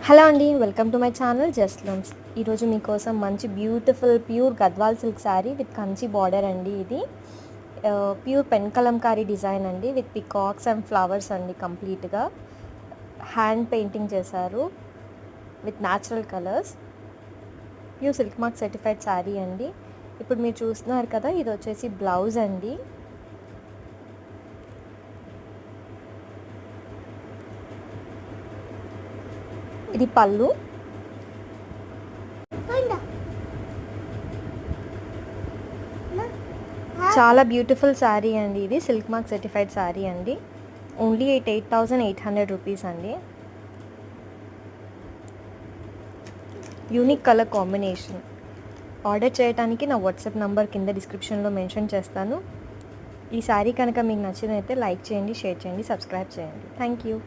Hello అండి, welcome to my channel just looms. ఈరోజు మీకోసం మంచి beautiful pure Gadwal silk sari with Kanchi border అండి. ఇది ప్యూర్ పెన్ కలంకారీ డిజైన్ అండి విత్ పికాక్స్ అండ్ ఫ్లవర్స్ అండి. కంప్లీట్గా హ్యాండ్ పెయింటింగ్ చేశారు with natural colours. Pure silk mark certified sari అండి. ఇప్పుడు మీరు చూస్తున్నారు కదా, ఇది వచ్చేసి బ్లౌజ్ అండి. ఇది పళ్ళు. చాలా బ్యూటిఫుల్ శారీ అండి. ఇది సిల్క్ మార్క్ సర్టిఫైడ్ శారీ అండి. ఓన్లీ 8,800 రూపీస్ అండి. Unique colour combination. ఆర్డర్ చేయడానికి నా వాట్సాప్ నంబర్ కింద డిస్క్రిప్షన్లో మెన్షన్ చేస్తాను. ఈ శారీ కనుక మీకు నచ్చినైతే లైక్ చేయండి, షేర్ చేయండి, సబ్స్క్రైబ్ చేయండి. Thank you.